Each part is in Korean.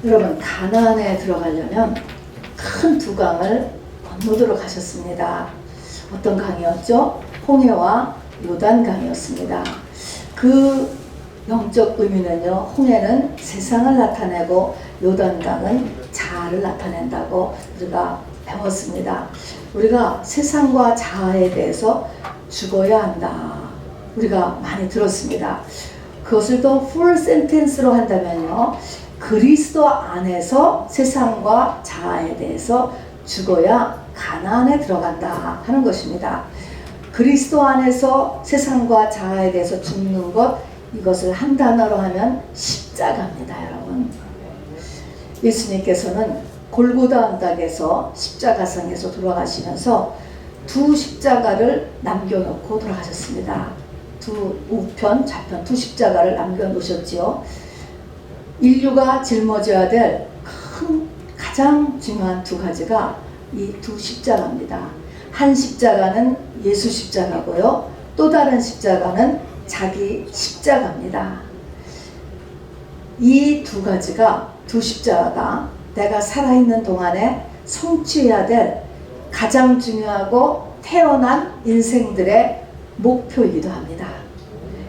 여러분, 가나안에 들어가려면 큰 두 강을 건너도록 하셨습니다. 어떤 강이었죠? 홍해와 요단강이었습니다. 그 영적 의미는요, 홍해는 세상을 나타내고 요단강은 자아를 나타낸다고 우리가 배웠습니다. 우리가 세상과 자아에 대해서 죽어야 한다, 우리가 많이 들었습니다. 그것을 더 풀 센텐스로 한다면요, 그리스도 안에서 세상과 자아에 대해서 죽어야 가나안에 들어간다 하는 것입니다. 그리스도 안에서 세상과 자아에 대해서 죽는 것, 이것을 한 단어로 하면 십자가입니다, 여러분. 예수님께서는 골고다 언덕에서 십자가상에서 돌아가시면서 두 십자가를 남겨놓고 돌아가셨습니다. 두 우편, 좌편 두 십자가를 남겨놓으셨지요. 인류가 짊어져야 될 가장 중요한 두 가지가 이 두 십자가입니다. 한 십자가는 예수 십자가고요, 또 다른 십자가는 자기 십자가입니다. 이 두 가지가, 두 십자가가 내가 살아있는 동안에 성취해야 될 가장 중요하고 태어난 인생들의 목표이기도 합니다.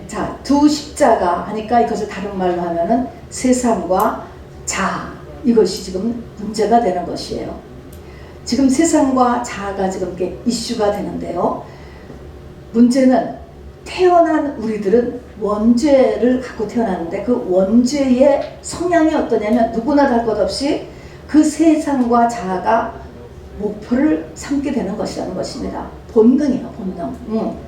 자, 두 십자가 하니까 이것을 다른 말로 하면은 세상과 자아, 이것이 지금 문제가 되는 것이에요. 지금 세상과 자아가 지금 이슈가 되는데요, 문제는 태어난 우리들은 원죄를 갖고 태어났는데 그 원죄의 성향이 어떠냐면 누구나 달 것 없이 그 세상과 자아가 목표를 삼게 되는 것이라는 것입니다. 본능이에요, 본능.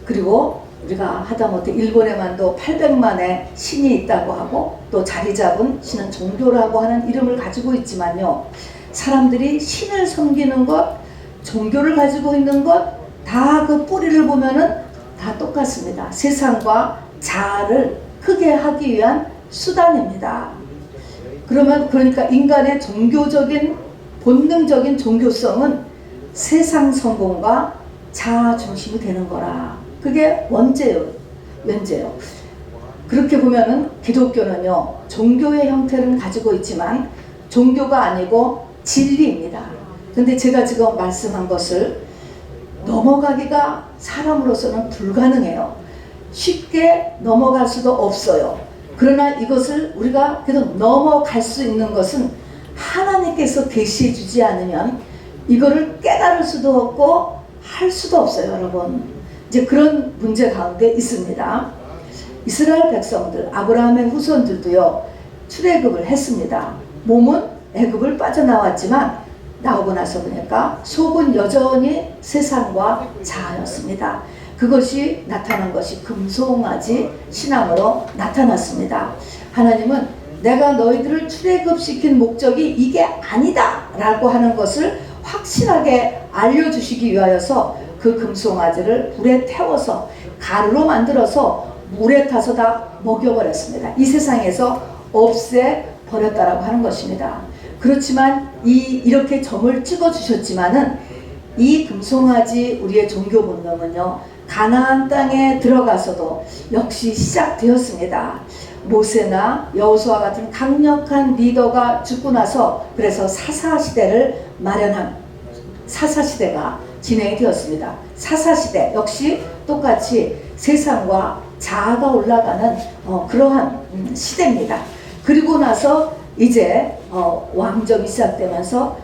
그리고 우리가 하다못해 일본에만도 800만의 신이 있다고 하고 또 자리 잡은 신은 종교라고 하는 이름을 가지고 있지만요, 사람들이 신을 섬기는 것, 종교를 가지고 있는 것, 다 그 뿌리를 보면은 다 똑같습니다. 세상과 자아를 크게 하기 위한 수단입니다. 그러니까 인간의 종교적인 본능적인 종교성은 세상 성공과 자아 중심이 되는 거라. 그게 원죄예요. 그렇게 보면은 기독교는요, 종교의 형태를 가지고 있지만 종교가 아니고 진리입니다. 근데 제가 지금 말씀한 것을 넘어가기가 사람으로서는 불가능해요. 쉽게 넘어갈 수도 없어요. 그러나 이것을 우리가 계속 넘어갈 수 있는 것은 하나님께서 계시해 주지 않으면 이거를 깨달을 수도 없고 할 수도 없어요, 여러분. 이제 그런 문제 가운데 있습니다. 이스라엘 백성들, 아브라함의 후손들도요, 출애굽을 했습니다. 몸은 애굽을 빠져나왔지만 나오고 나서 보니까 속은 여전히 세상과 자아였습니다. 그것이 나타난 것이 금송아지 신앙으로 나타났습니다. 하나님은 내가 너희들을 출애굽시킨 목적이 이게 아니다 라고 하는 것을 확실하게 알려주시기 위하여서 그 금송아지를 불에 태워서 가루로 만들어서 물에 타서 다 먹여버렸습니다. 이 세상에서 없애버렸다라고 하는 것입니다. 그렇지만 이렇게 점을 찍어주셨지만은 이 금송아지 우리의 종교 본능은요, 가나안 땅에 들어가서도 역시 시작되었습니다. 모세나 여호수아 같은 강력한 리더가 죽고 나서 그래서 사사시대를 마련한 사사시대가 진행이 되었습니다. 사사시대 역시 똑같이 세상과 자아가 올라가는 그러한 시대입니다. 그리고 나서 이제 왕정이 시작되면서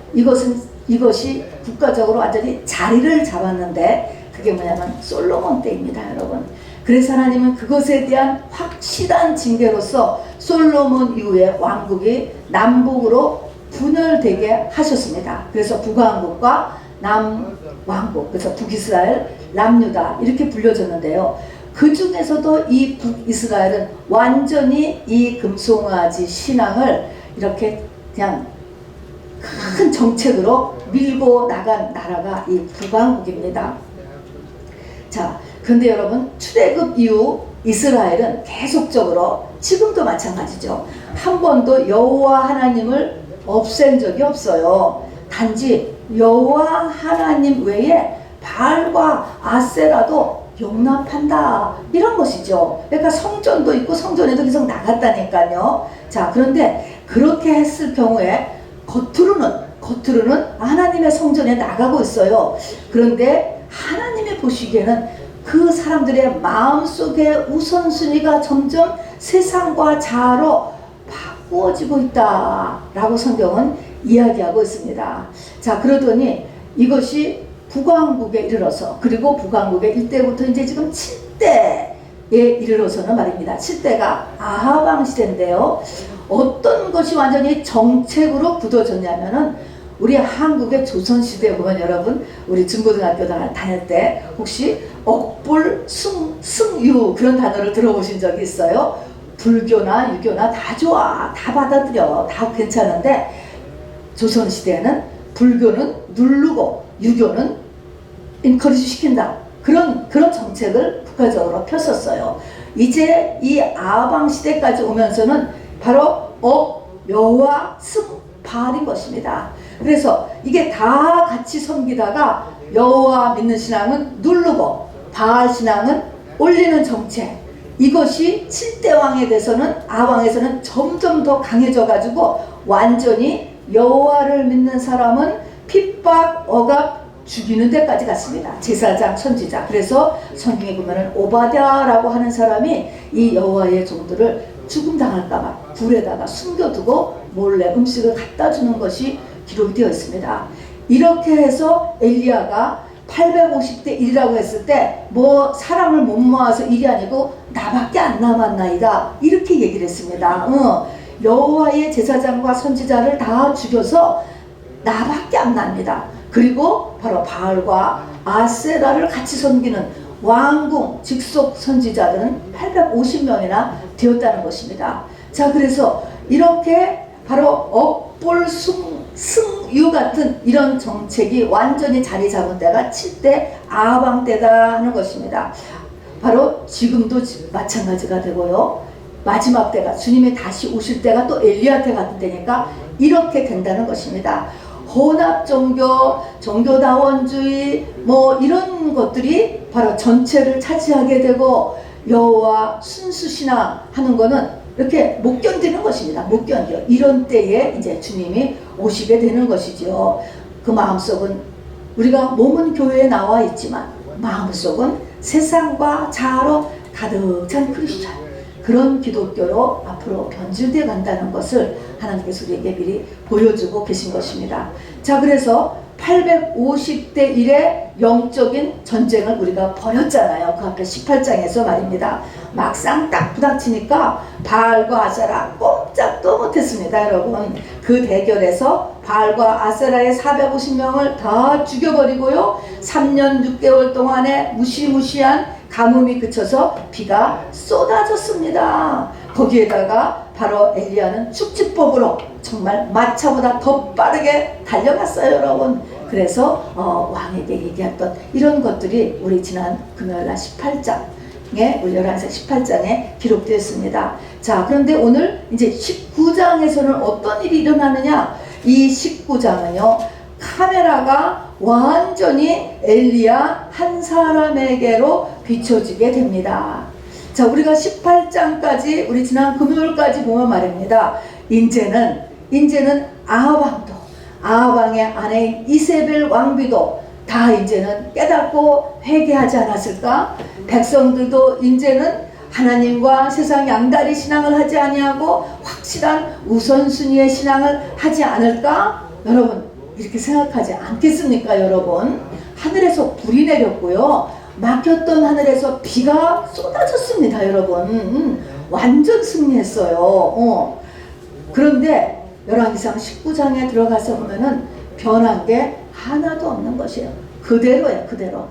이것이 국가적으로 완전히 자리를 잡았는데 그게 뭐냐면 솔로몬 때입니다, 여러분. 그래서 하나님은 그것에 대한 확실한 징계로서 솔로몬 이후에 왕국이 남북으로 분열되게 하셨습니다. 그래서 북왕국과 남왕국, 그래서 북이스라엘, 남유다 이렇게 불려졌는데요. 그 중에서도 이 북이스라엘은 완전히 이 금송아지 신앙을 이렇게 그냥 큰 정책으로 밀고 나간 나라가 이 북왕국입니다. 자, 그런데 여러분, 출애굽 이후 이스라엘은 계속적으로 지금도 마찬가지죠. 한 번도 여호와 하나님을 없앤 적이 없어요. 단지 여호와 하나님 외에 바알과 아세라도 용납한다, 이런 것이죠. 그러니까 성전도 있고 성전에도 계속 나갔다니까요. 자, 그런데 그렇게 했을 경우에 겉으로는 하나님의 성전에 나가고 있어요. 그런데 하나님이 보시기에는 그 사람들의 마음속의 우선순위가 점점 세상과 자아로 바꾸어지고 있다라고 성경은 이야기하고 있습니다. 자, 그러더니 이것이 북왕국에 이르러서, 그리고 북왕국의 일대부터 이제 지금 7대에 이르러서는 말입니다. 7대가 아합 왕 시대인데요. 어떤 것이 완전히 정책으로 굳어졌냐면은, 우리 한국의 조선시대에 보면 여러분, 우리 중고등학교 다닐 때 혹시 억불, 승유 그런 단어를 들어보신 적이 있어요? 불교나 유교나 다 좋아, 다 받아들여, 다 괜찮은데, 조선시대에는 불교는 누르고 유교는 인커리지 시킨다, 그런 정책을 국가적으로 폈었어요. 이제 이 아방 시대까지 오면서는 바로 여와 승, 바알인 것입니다. 그래서 이게 다 같이 섬기다가 여호와 믿는 신앙은 누르고 바알 신앙은 올리는 정책, 이것이 7대 왕에 대해서는, 아왕에서는 점점 더 강해져 가지고 완전히 여호와를 믿는 사람은 핍박, 억압, 죽이는 데까지 갔습니다. 제사장, 선지자. 그래서 성경에 보면은 오바댜라고 하는 사람이 이 여호와의 종들을 죽음 당할까봐 불에다가 숨겨두고 몰래 음식을 갖다 주는 것이 기록이 되어 있습니다. 이렇게 해서 엘리야가 850대 1이라고 했을 때 뭐 사람을 못 모아서 일이 아니고 나밖에 안 남았나이다, 이렇게 얘기를 했습니다. 여호와의 제사장과 선지자를 다 죽여서 나밖에 안 납니다. 그리고 바로 바알과 아세라를 같이 섬기는 왕궁 직속 선지자들은 850명이나 되었다는 것입니다. 자, 그래서 이렇게 바로 억불, 승유 같은 이런 정책이 완전히 자리 잡은 때가 7대 아방 때다 하는 것입니다. 바로 지금도 마찬가지가 되고요. 마지막 때가, 주님이 다시 오실 때가 또 엘리야 때 같은 때니까 이렇게 된다는 것입니다. 혼합 종교, 종교다원주의 뭐 이런 것들이 바로 전체를 차지하게 되고, 여호와 순수신앙 하는 거는 이렇게 못 견디는 것입니다. 못 견뎌. 이런 때에 이제 주님이 오시게 되는 것이지요. 그 마음속은, 우리가 몸은 교회에 나와 있지만 마음속은 세상과 자아로 가득 찬 크리스찬, 그런 기독교로 앞으로 변질되어 간다는 것을 하나님께서 우리에게 미리 보여주고 계신 것입니다. 자, 그래서 850대 1의 영적인 전쟁을 우리가 벌였잖아요. 그 앞에 18장에서 말입니다. 막상 딱 부닥치니까 바알과 아세라 꼼짝도 못했습니다. 여러분, 그 대결에서 바알과 아세라의 450명을 다 죽여버리고요, 3년 6개월 동안에 무시무시한 가뭄이 그쳐서 비가 쏟아졌습니다. 거기에다가 바로 엘리야는 축지법으로 정말 마차보다 더 빠르게 달려갔어요, 여러분. 그래서 왕에게 얘기했던 이런 것들이 우리 지난 금요일날 18장에, 우리 11장 18장에 기록되어 있습니다. 자, 그런데 오늘 이제 19장에서는 어떤 일이 일어나느냐? 이 19장은요, 카메라가 완전히 엘리야 한 사람에게로 비춰지게 됩니다. 자, 우리가 18장까지, 우리 지난 금요일까지 보면 말입니다. 이제는 아합 왕도, 아합 왕의 아내인 이세벨 왕비도 다 이제는 깨닫고 회개하지 않았을까? 백성들도 이제는 하나님과 세상 양다리 신앙을 하지 아니하고 확실한 우선순위의 신앙을 하지 않을까? 여러분, 이렇게 생각하지 않겠습니까? 여러분, 하늘에서 불이 내렸고요, 막혔던 하늘에서 비가 쏟아졌습니다. 여러분, 완전 승리했어요. 그런데 열왕기상 19장에 들어가서 보면은 변한 게 하나도 없는 것이에요. 그대로예요, 그대로.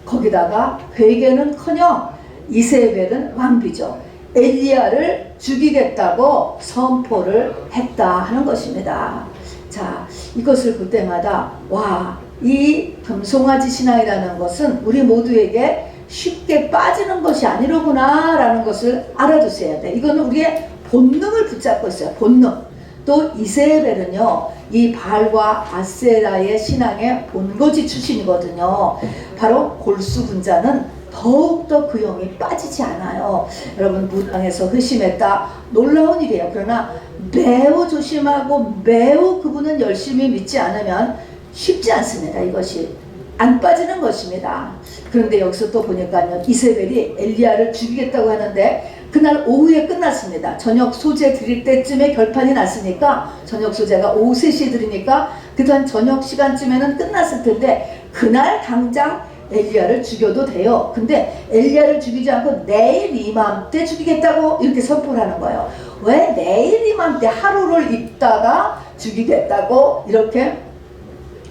거기다가 회개는커녕 이세벨은 왕비죠, 엘리야를 죽이겠다고 선포를 했다 하는 것입니다. 자, 이것을 볼 때마다 와, 이 금송아지 신앙이라는 것은 우리 모두에게 쉽게 빠지는 것이 아니로구나 라는 것을 알아두셔야 돼. 이거는 우리의 본능을 붙잡고 있어요. 본능. 또 이세벨은요, 이 바알과 아세라의 신앙의 본거지 출신이거든요. 바로 골수분자는 더욱더 그 영이 빠지지 않아요. 여러분, 무당에서 회심했다, 놀라운 일이에요. 그러나 매우 조심하고 매우 그분은 열심히 믿지 않으면 쉽지 않습니다. 이것이 안 빠지는 것입니다. 그런데 여기서 또 보니까요, 이세벨이 엘리야를 죽이겠다고 하는데 그날 오후에 끝났습니다. 저녁 소재 드릴 때쯤에 결판이 났으니까, 저녁 소재가 오후 3시에 드리니까 그다음 저녁 시간쯤에는 끝났을 텐데 그날 당장 엘리야를 죽여도 돼요. 근데 엘리야를 죽이지 않고 내일 이맘때 죽이겠다고 이렇게 선포를 하는 거예요. 왜 내일 이맘때 하루를 있다가 죽이겠다고 이렇게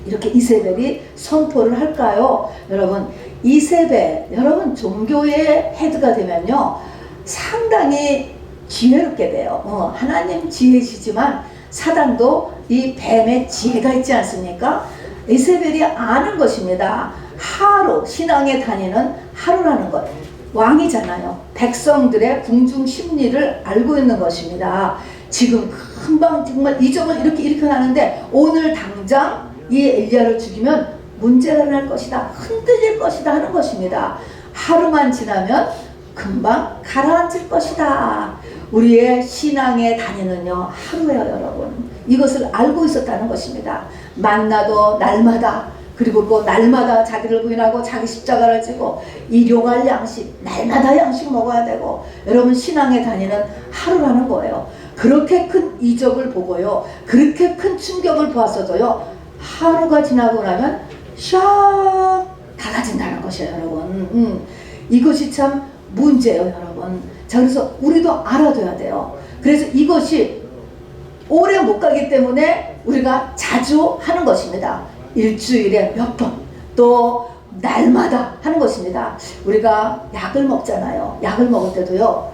이세벨이 선포를 할까요? 여러분, 이세벨, 여러분 종교의 헤드가 되면요 상당히 지혜롭게 돼요. 하나님 지혜시지만 사단도 이 뱀의 지혜가 있지 않습니까? 이세벨이 아는 것입니다. 하루, 신앙에 다니는 하루라는 것. 왕이잖아요. 백성들의 궁중 심리를 알고 있는 것입니다. 지금 금방 정말 이적을 이렇게 일으켜나는데 오늘 당장 이 엘리야를 죽이면 문제가 날 것이다, 흔들릴 것이다 하는 것입니다. 하루만 지나면 금방 가라앉을 것이다. 우리의 신앙의 단위는요 하루예요, 여러분. 이것을 알고 있었다는 것입니다. 만나도 날마다, 그리고 또 날마다 자기를 부인하고 자기 십자가를 지고 일용할 양식, 날마다 양식 먹어야 되고, 여러분 신앙의 단위는 하루라는 거예요. 그렇게 큰 이적을 보고요, 그렇게 큰 충격을 보았어도요, 하루가 지나고 나면 샥 달라진다는 것이에요, 여러분. 이것이 참 문제예요, 여러분. 자, 그래서 우리도 알아둬야 돼요. 그래서 이것이 오래 못 가기 때문에 우리가 자주 하는 것입니다. 일주일에 몇 번, 또 날마다 하는 것입니다. 우리가 약을 먹잖아요. 약을 먹을 때도요,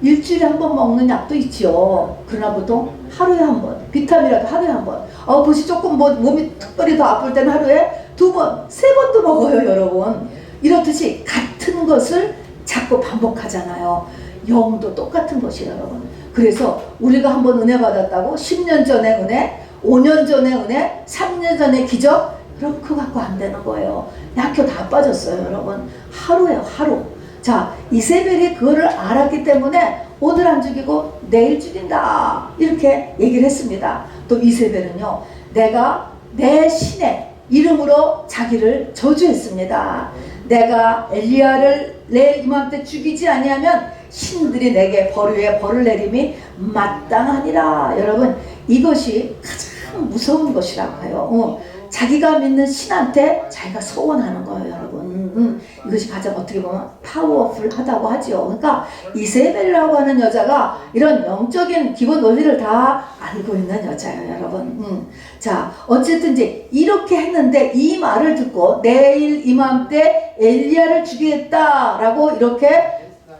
일주일에 한 번 먹는 약도 있죠. 그러나 보통 하루에 한 번, 비타민이라도 하루에 한 번. 그것이 조금 몸이 특별히 더 아플 때는 하루에 2번, 3번도 먹어요, 여러분. 이렇듯이 같은 것을 자꾸 반복하잖아요. 영도 똑같은 것이에요, 여러분. 그래서 우리가 한번 은혜 받았다고 10년 전에 은혜, 5년 전에 은혜, 3년 전에 기적, 그렇게 갖고 안 되는 거예요. 약효 다 빠졌어요, 여러분. 하루예요, 하루. 자, 이세벨이 그거를 알았기 때문에 오늘 안 죽이고 내일 죽인다, 이렇게 얘기를 했습니다. 또 이세벨은요, 내가 내 신의 이름으로 자기를 저주했습니다. 내가 엘리야를 내일 이맘때 죽이지 아니하면 신들이 내게 벌 위에 벌을 내림이 마땅하니라. 여러분, 이것이 가장 무서운 것이라고 해요. 자기가 믿는 신한테 자기가 소원하는 거예요, 여러분. 이것이 가장 어떻게 보면 파워풀하다고 하죠. 그러니까 이세벨이라고 하는 여자가 이런 영적인 기본 논리를 다 알고 있는 여자예요, 여러분. 자, 어쨌든 이제 이렇게 했는데 이 말을 듣고 내일 이맘때 엘리야를 죽이겠다라고 이렇게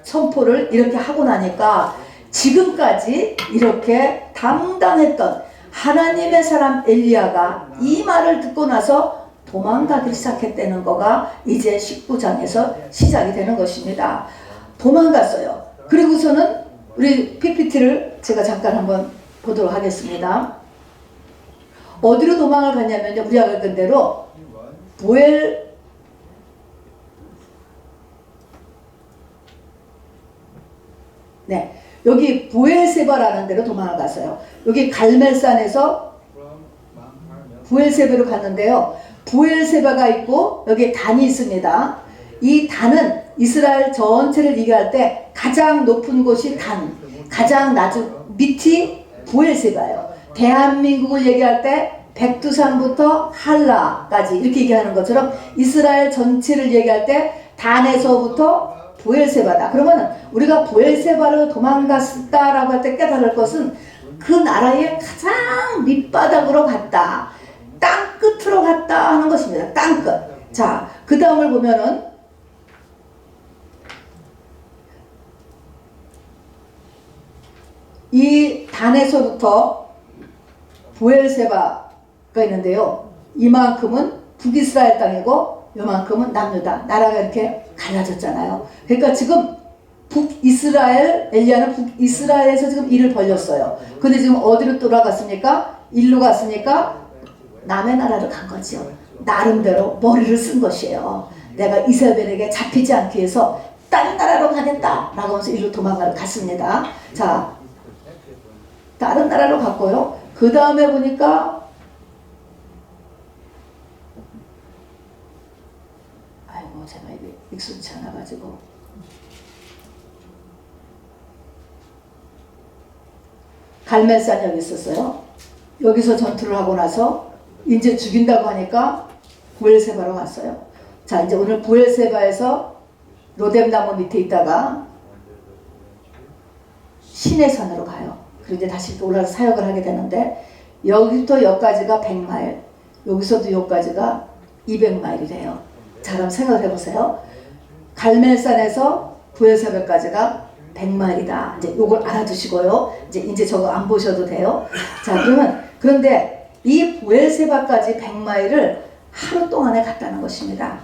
선포를 이렇게 하고 나니까 지금까지 이렇게 당당했던 하나님의 사람 엘리야가 이 말을 듣고 나서 도망가기 시작했다는 거가 이제 19장에서 시작이 되는 것입니다. 도망갔어요. 그리고서는 우리 PPT를 제가 잠깐 한번 보도록 하겠습니다. 어디로 도망을 갔냐면요, 우리가 알던 대로 보엘, 네, 여기 부엘세바라는 데로 도망을 갔어요. 여기 갈멜산에서 부엘세바로 갔는데요. 부엘세바가 있고 여기 단이 있습니다. 이 단은 이스라엘 전체를 얘기할 때 가장 높은 곳이 단, 가장 낮은 밑이 부엘세바예요. 대한민국을 얘기할 때 백두산부터 한라까지 이렇게 얘기하는 것처럼 이스라엘 전체를 얘기할 때 단에서부터 부엘세바다. 그러면 우리가 부엘세바로 도망갔다라고 할 때 깨달을 것은 그 나라의 가장 밑바닥으로 갔다, 땅 끝으로 갔다 하는 것입니다. 땅 끝. 자, 그 다음을 보면은 이 단에서부터 부엘세바가 있는데요. 이만큼은 북이스라엘 땅이고 요만큼은 남유다. 나라가 이렇게 갈라졌잖아요. 그러니까 지금 북이스라엘, 엘리야는 북이스라엘에서 지금 일을 벌렸어요. 근데 지금 어디로 돌아갔습니까? 일로 갔으니까 남의 나라로 간 거죠. 나름대로 머리를 쓴 것이에요. 내가 이세벨에게 잡히지 않기 위해서 다른 나라로 가겠다 라고 하면서 일로 도망갔습니다. 자, 다른 나라로 갔고요. 그 다음에 보니까 아이고 제가 이게 익숙치 않아가지고 갈멜산 여기 있었어요. 여기서 전투를 하고 나서 이제 죽인다고 하니까 부엘세바로 갔어요. 자, 이제 오늘 부엘세바에서 로뎀나무 밑에 있다가 시내산으로 가요. 그리고 이제 다시 올라서 사역을 하게 되는데, 여기부터 여기까지가 100마일, 여기서도 여기까지가 200마일이래요. 자, 그럼 생각을 해보세요. 갈멜산에서 부엘세바까지가 100마일이다. 이제 요걸 알아두시고요. 이제 저거 안 보셔도 돼요. 자, 그런데 이 부엘세바까지 100마일을 하루 동안에 갔다는 것입니다.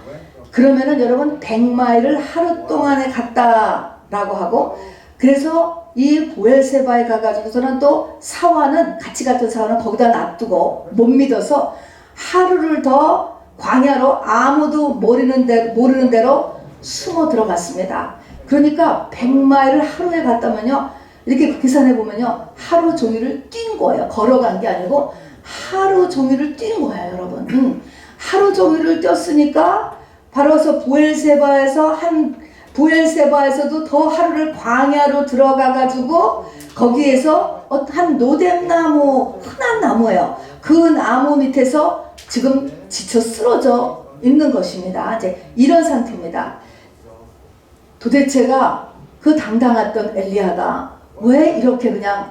그러면은 여러분 100마일을 하루 동안에 갔다라고 하고, 그래서 이 부엘세바에 가가지고서는 또 사환은, 같이 갔던 사환은 거기다 놔두고 못 믿어서 하루를 더 광야로 아무도 모르는 대로 숨어 들어갔습니다. 그러니까 100마일을 하루에 갔다면요, 이렇게 계산해 보면요, 하루 종일을 뛴 거예요. 걸어간 게 아니고 하루 종일을 뛴 거예요, 여러분. 하루 종일을 뛰었으니까 바로 부엘세바에서도 더 하루를 광야로 들어가가지고 거기에서 한 노뎀나무, 흔한 나무예요. 그 나무 밑에서 지금 지쳐 쓰러져 있는 것입니다. 이제 이런 상태입니다. 도대체가 그 당당했던 엘리야가 왜 이렇게 그냥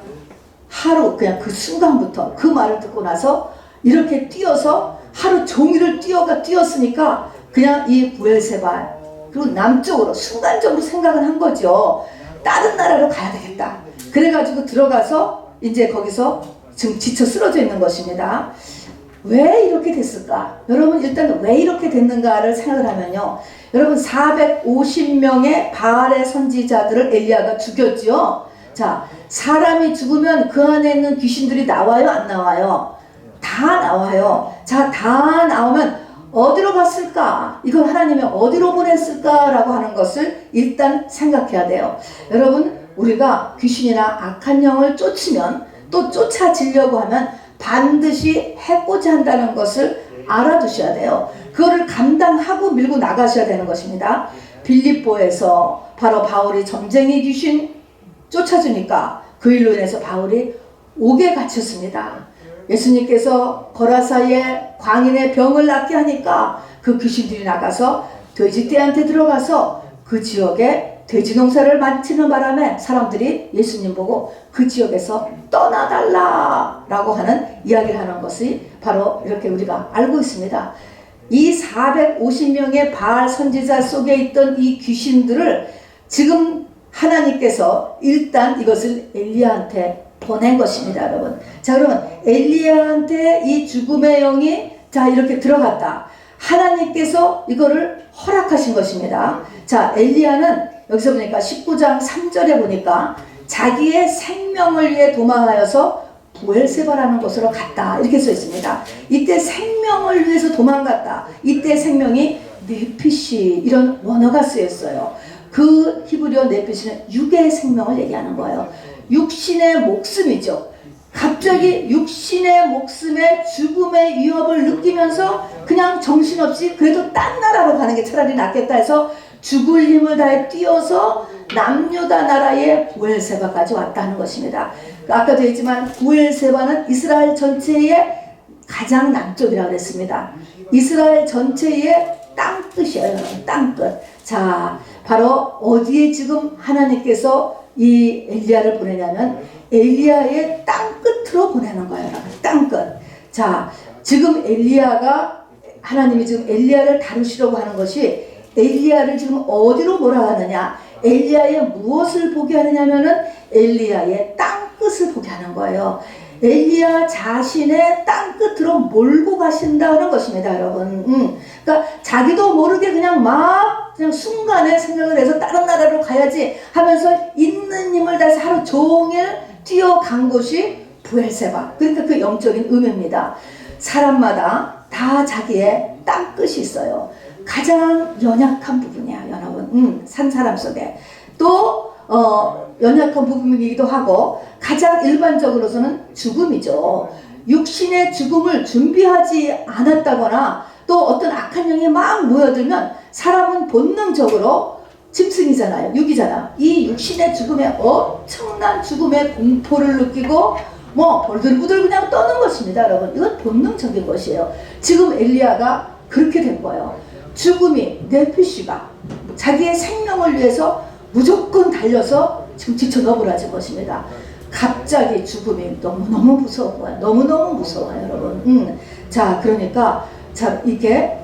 그냥 그 순간부터 그 말을 듣고 나서 이렇게 뛰어서 하루 종일을 뛰었으니까 그냥 이 부엘세바 그리고 남쪽으로 순간적으로 생각은 한 거죠. 다른 나라로 가야 되겠다. 그래가지고 들어가서 이제 거기서 지금 지쳐 쓰러져 있는 것입니다. 왜 이렇게 됐을까? 여러분 일단 왜 이렇게 됐는가를 생각을 하면요, 여러분 450명의 바알의 선지자들을 엘리야가 죽였죠. 자, 사람이 죽으면 그 안에 있는 귀신들이 나와요, 안 나와요? 다 나와요. 자, 다 나오면 어디로 갔을까? 이걸 하나님이 어디로 보냈을까라고 하는 것을 일단 생각해야 돼요. 여러분, 우리가 귀신이나 악한 영을 쫓으면, 또 쫓아지려고 하면 반드시 해코지 한다는 것을 알아두셔야 돼요. 그거를 감당하고 밀고 나가셔야 되는 것입니다. 빌립보에서 바로 바울이 점쟁이 귀신 쫓아주니까 그 일로 인해서 바울이 옥에 갇혔습니다. 예수님께서 거라사의 광인의 병을 낫게 하니까 그 귀신들이 나가서 돼지떼한테 들어가서 그 지역에 돼지 농사를 만지는 바람에 사람들이 예수님 보고 그 지역에서 떠나달라 라고 하는 이야기를 하는 것이 바로 이렇게 우리가 알고 있습니다. 이 450명의 바알 선지자 속에 있던 이 귀신들을 지금 하나님께서 일단 이것을 엘리야한테 보낸 것입니다, 여러분. 자, 그러면 엘리야한테 이 죽음의 영이 자 이렇게 들어갔다. 하나님께서 이거를 허락하신 것입니다. 자, 엘리야는 여기서 보니까 19장 3절에 보니까 자기의 생명을 위해 도망하여서 부엘세바라는 곳으로 갔다, 이렇게 써 있습니다. 이때 생명을 위해서 도망갔다. 이때 생명이 네피시, 이런 원어가 쓰였어요. 그 히브리어 네피시는 육의 생명을 얘기하는 거예요. 육신의 목숨이죠. 갑자기 육신의 목숨에 죽음의 위협을 느끼면서 그냥 정신없이 그래도 딴 나라로 가는 게 차라리 낫겠다 해서 죽을 힘을 다해 뛰어서 남유다 나라의 부엘세바까지 왔다는 것입니다. 아까도 했지만 부엘세바는 이스라엘 전체의 가장 남쪽이라고 했습니다. 이스라엘 전체의 땅끝이에요. 땅끝. 자, 바로 어디에 지금 하나님께서 이 엘리야를 보내냐면 엘리야의 땅끝으로 보내는 거예요. 땅끝. 자, 지금 엘리야가, 하나님이 지금 엘리야를 다루시려고 하는 것이 엘리야를 지금 어디로 몰아가느냐, 엘리야의 무엇을 보게 하느냐면은 엘리야의 땅끝을 보게 하는 거예요. 엘리야 자신의 땅끝으로 몰고 가신다는 것입니다, 여러분. 그러니까 자기도 모르게 그냥 순간에 생각을 해서 다른 나라로 가야지 하면서 있는 힘을 다해서 하루 종일 뛰어간 곳이 부엘세바. 그러니까 그 영적인 의미입니다. 사람마다 다 자기의 땅끝이 있어요. 가장 연약한 부분이야, 여러분. 산 사람 속에. 또 연약한 부분이기도 하고 가장 일반적으로서는 죽음이죠. 육신의 죽음을 준비하지 않았다거나 또 어떤 악한 영이 막 모여들면 사람은 본능적으로 짐승이잖아요. 육이잖아. 이 육신의 죽음에 엄청난 죽음의 공포를 느끼고 뭐 벌들부들 그냥 떠는 것입니다. 여러분, 이건 본능적인 것이에요. 지금 엘리야가 그렇게 된 거예요. 죽음이 네피시가 자기의 생명을 위해서 무조건 달려서 지금 지쳐 너부라진 것입니다. 갑자기 죽음이 너무너무 무서운 거야. 너무너무 무서워요, 여러분. 자, 그러니까 자, 이게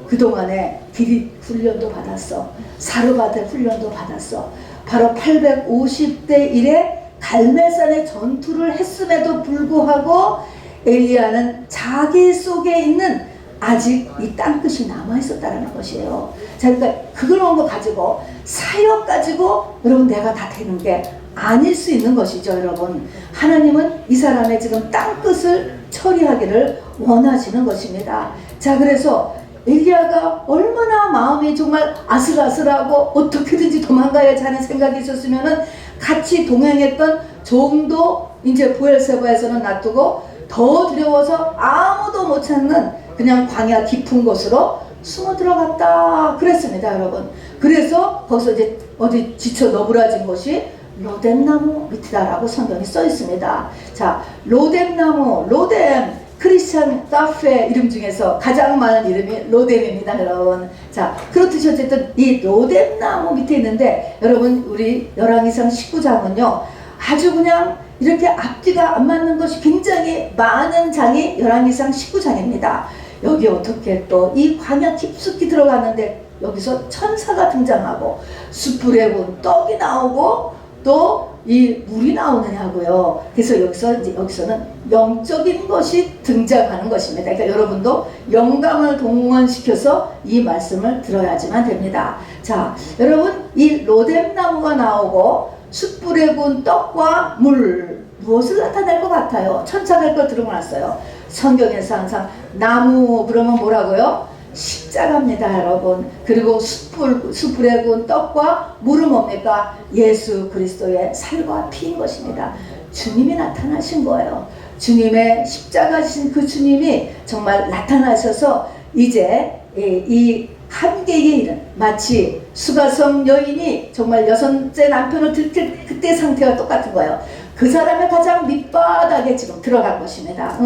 그동안에 기립 훈련도 받았어. 사르바델 훈련도 받았어. 바로 850대 1에 갈멜산의 전투를 했음에도 불구하고 엘리야는 자기 속에 있는 아직 이 땅끝이 남아있었다는 것이에요. 자, 그러니까 그런 거 가지고 사역 가지고 여러분 내가 다 되는 게 아닐 수 있는 것이죠, 여러분. 하나님은 이 사람의 지금 땅끝을 처리하기를 원하시는 것입니다. 자, 그래서 엘리야가 얼마나 마음이 정말 아슬아슬하고 어떻게든지 도망가야지 하는 생각이 있었으면은 같이 동행했던 종도 이제 부엘세바에서는 놔두고 더 두려워서 아무도 못 찾는 그냥 광야 깊은 곳으로 숨어 들어갔다 그랬습니다, 여러분. 그래서 거기서 이제 어디 지쳐 너부라진 곳이 로뎀나무 밑이다라고 성경이 써 있습니다. 자, 로뎀나무, 로뎀 크리스찬 카페 이름 중에서 가장 많은 이름이 로뎀입니다, 여러분. 자, 그렇듯이 어쨌든 이 로뎀나무 밑에 있는데 여러분, 우리 열왕기상 19장은요 아주 그냥 이렇게 앞뒤가 안 맞는 것이 굉장히 많은 장이 열왕기상 19장입니다. 여기 어떻게 또 이 광야 깊숙이 들어갔는데 여기서 천사가 등장하고 숯불에 떡이 나오고 또 이 물이 나오느냐고요. 그래서 여기서는 영적인 것이 등장하는 것입니다. 그러니까 여러분도 영감을 동원시켜서 이 말씀을 들어야지만 됩니다. 자, 여러분, 이 로뎀나무가 나오고 숯불에 구운 떡과 물, 무엇을 나타낼 것 같아요? 천사가 이걸 들어놨어요. 성경에서 항상 나무 그러면 뭐라고요? 십자가입니다, 여러분. 그리고 숯불에 구운 떡과 물은 뭡니까? 예수 그리스도의 살과 피인 것입니다. 주님이 나타나신 거예요. 주님의 십자가신 그 주님이 정말 나타나셔서 이제 이 한계에 이른 마치 수가성 여인이 정말 여섯째 남편을 들킬 그때 상태와 똑같은 거예요. 그 사람의 가장 밑바닥에 지금 들어간 것입니다.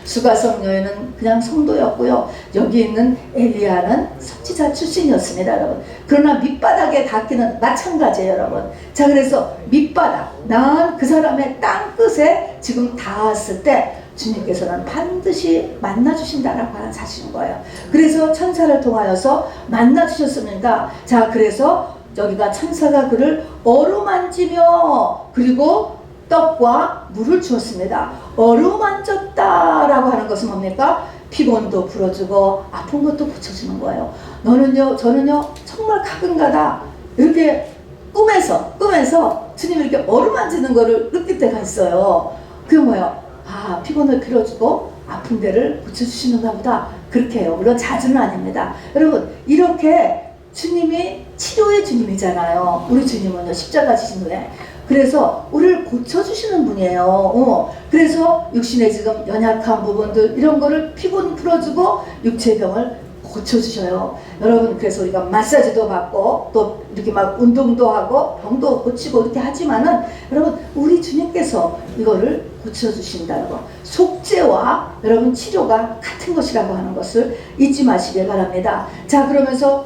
수가성 여인은 그냥 성도였고요. 여기 있는 엘리야는 선지자 출신이었습니다, 여러분. 그러나 밑바닥에 닿기는 마찬가지예요, 여러분. 자, 그래서 밑바닥, 난 그 사람의 땅끝에 지금 닿았을 때 주님께서는 반드시 만나주신다라고 하는 사실인 거예요. 그래서 천사를 통하여서 만나주셨습니다. 자, 그래서 여기가 천사가 그를 어루만지며 그리고 떡과 물을 주었습니다. 어루만졌다라고 하는 것은 뭡니까? 피곤도 풀어주고 아픈 것도 고쳐주는 거예요. 너는요, 저는요, 정말 가끔가다 이렇게 꿈에서 주님이 이렇게 어루만지는 거를 느낄 때가 있어요. 그게 뭐예요? 아, 피곤을 풀어주고 아픈 데를 고쳐주시는가 보다. 그렇게 해요. 물론 자주는 아닙니다. 여러분, 이렇게 주님이 치료의 주님이잖아요. 우리 주님은요, 십자가 지신 후에. 그래서 우리를 고쳐주시는 분이에요. 그래서 육신의 지금 연약한 부분들 이런 거를 피곤 풀어주고 육체의 병을 고쳐주셔요. 여러분, 그래서 우리가 마사지도 받고 또 이렇게 막 운동도 하고 병도 고치고 이렇게 하지만은 여러분, 우리 주님께서 이거를 고쳐주신다는 거, 속죄와 여러분 치료가 같은 것이라고 하는 것을 잊지 마시길 바랍니다. 자, 그러면서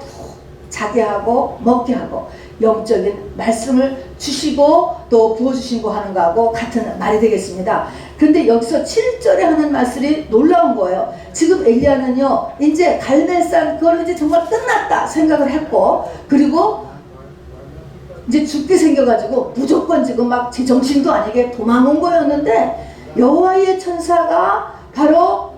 자게 하고 먹게 하고 영적인 말씀을 주시고 또 부어주신 거 하는 거하고 같은 말이 되겠습니다. 그런데 여기서 7절에 하는 말씀이 놀라운 거예요. 지금 엘리야는요, 이제 갈멜산 그걸 이제 정말 끝났다 생각을 했고, 그리고 이제 죽게 생겨가지고 무조건 지금 막 제정신도 아니게 도망온 거였는데 여호와의 천사가 바로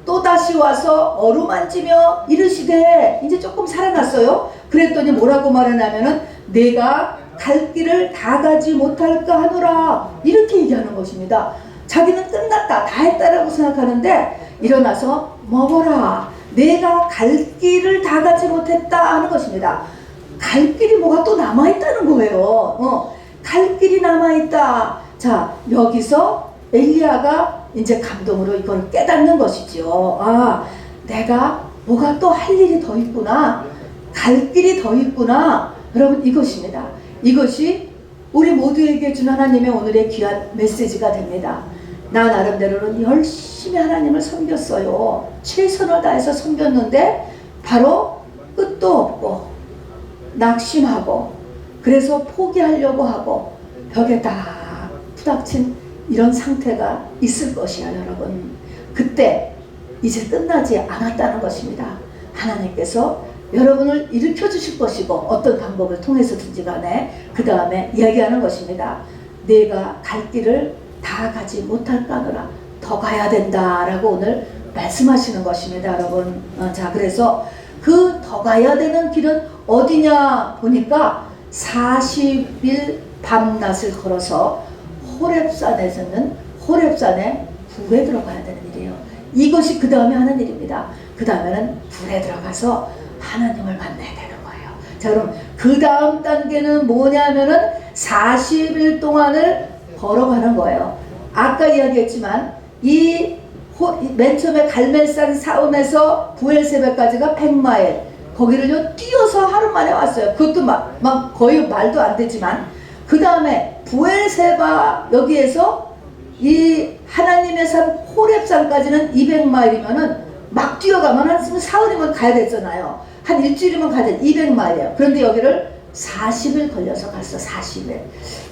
또 다시 와서 어루만지며 이르시되, 이제 조금 살아났어요. 그랬더니 뭐라고 말하냐면은 내가 갈 길을 다 가지 못할까 하노라, 이렇게 얘기하는 것입니다. 자기는 끝났다, 다 했다라고 생각하는데 일어나서 먹어라, 내가 갈 길을 다 가지 못했다 하는 것입니다. 갈 길이 뭐가 또 남아있다는 거예요. 갈 길이 남아있다. 자, 여기서 엘리야가 이제 감동으로 이걸 깨닫는 것이죠. 아, 내가 뭐가 또 할 일이 더 있구나. 갈 길이 더 있구나. 여러분, 이것입니다. 이것이 우리 모두에게 준 하나님의 오늘의 귀한 메시지가 됩니다. 나 나름대로는 열심히 하나님을 섬겼어요. 최선을 다해서 섬겼는데 바로 끝도 없고 낙심하고 그래서 포기하려고 하고 벽에 딱 부닥친 이런 상태가 있을 것이야, 여러분. 그때 이제 끝나지 않았다는 것입니다. 하나님께서 여러분을 일으켜 주실 것이고 어떤 방법을 통해서든지 간에 그 다음에 이야기하는 것입니다. 내가 갈 길을 다 가지 못할까느라 더 가야 된다라고 오늘 말씀하시는 것입니다, 여러분. 자, 그래서 그 더 가야 되는 길은 어디냐 보니까 40일 밤낮을 걸어서 호렙산에서는 호렙산에 불에 들어가야 되는 일이에요. 이것이 그 다음에 하는 일입니다. 그 다음에는 불에 들어가서 하나님을 만나야 되는 거예요. 자, 그럼 그 다음 단계는 뭐냐면은 40일 동안을 걸어가는 거예요. 아까 이야기했지만 맨 처음에 갈멜산 사움에서 부엘세바까지가 100마일, 거기를요 뛰어서 하루 만에 왔어요. 그것도 막 거의 말도 안 되지만, 그 다음에 부엘세바 여기에서 이 하나님의 산 호렙산까지는 200마일이면은 막 뛰어가면 한 사흘이면 가야 됐잖아요. 한 일주일이면 가야 돼. 200마일이에요. 그런데 여기를 40일 걸려서 갔어. 40일.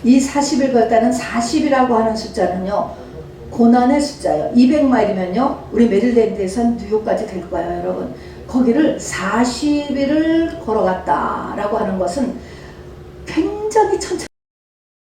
이 40일 걸다는 40이라고 하는 숫자는요, 고난의 숫자예요. 200마일이면요, 우리 메릴랜드에선 뉴욕까지 될 거예요, 여러분. 거기를 40일을 걸어갔다라고 하는 것은 굉장히 천천히,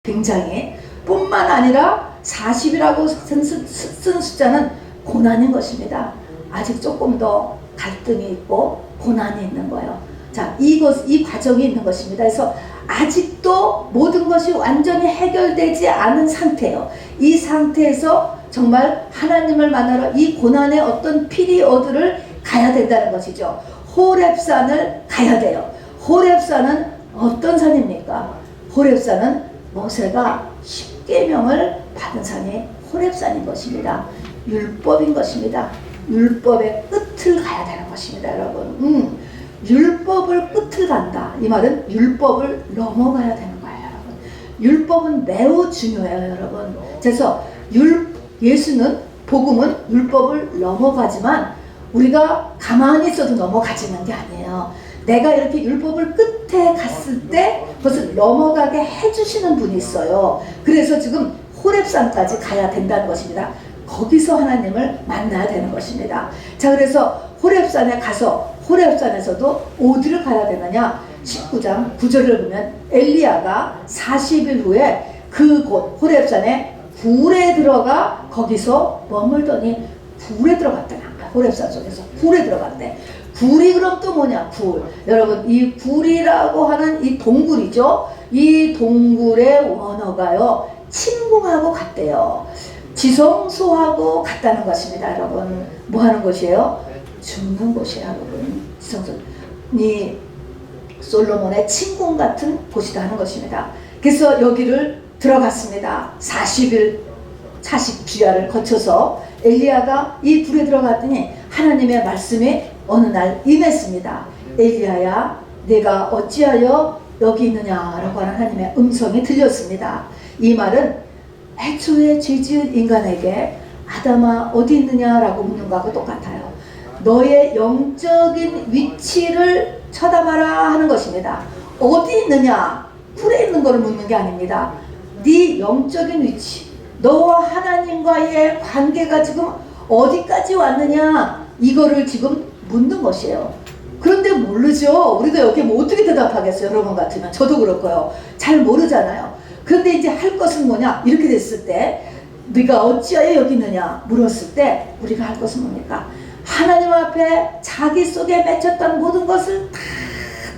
굉장히 뿐만 아니라 40이라고 쓴 숫자는 고난인 것입니다. 아직 조금 더 갈등이 있고 고난이 있는 거예요. 자, 이 과정이 있는 것입니다. 그래서 아직도 모든 것이 완전히 해결되지 않은 상태예요. 이 상태에서 정말 하나님을 만나러 이 고난의 어떤 피리어드를 가야 된다는 것이죠. 호렙산을 가야 돼요. 호렙산은 어떤 산입니까? 호렙산은 모세가 십계명을 받은 산이 호렙산인 것입니다. 율법인 것입니다. 율법의 끝을 가야 되는 것입니다, 여러분. 율법을 끝을 간다. 이 말은 율법을 넘어가야 되는 거예요, 여러분. 율법은 매우 중요해요, 여러분. 그래서 예수는, 복음은 율법을 넘어가지만 우리가 가만히 있어도 넘어가지는 게 아니에요. 내가 이렇게 율법을 끝에 갔을 때 그것을 넘어가게 해주시는 분이 있어요. 그래서 지금 호렙산까지 가야 된다는 것입니다. 거기서 하나님을 만나야 되는 것입니다. 자, 그래서 호렙산에 가서 호렙산에서도 어디를 가야 되느냐? 19장 9절을 보면 엘리야가 40일 후에 그곳 호렙산에 굴에 들어가 거기서 머물더니 굴에 들어갔다는 거야. 호렙산 속에서 굴에 들어갔대. 굴이 그럼 또 뭐냐? 굴. 여러분, 이 굴이라고 하는 이 동굴이죠. 이 동굴의 원어가요, 침공하고 같대요. 지성소하고 같다는 것입니다, 여러분. 뭐 하는 곳이에요? 죽는 곳이에요, 여러분. 지성소. 이 솔로몬의 침공 같은 곳이다 하는 것입니다. 그래서 여기를 들어갔습니다. 40일 40주야를 거쳐서 엘리야가 이 불에 들어갔더니 하나님의 말씀이 어느 날 임했습니다. 엘리야야, 내가 어찌하여 여기 있느냐라고 하는 하나님의 음성이 들렸습니다. 이 말은 애초에 죄지은 인간에게 아담아 어디 있느냐라고 묻는 거하고 똑같아요. 너의 영적인 위치를 쳐다봐라 하는 것입니다. 어디 있느냐? 불에 있는 거를 묻는 게 아닙니다. 네 영적인 위치, 너와 하나님과의 관계가 지금 어디까지 왔느냐, 이거를 지금 묻는 것이에요. 그런데 모르죠. 우리도 여기 뭐 어떻게 대답하겠어요? 여러분 같으면. 저도 그렇고요. 잘 모르잖아요. 그런데 이제 할 것은 뭐냐? 이렇게 됐을 때 네가 어찌하여 여기 있느냐 물었을 때 우리가 할 것은 뭡니까? 하나님 앞에 자기 속에 맺혔던 모든 것을 다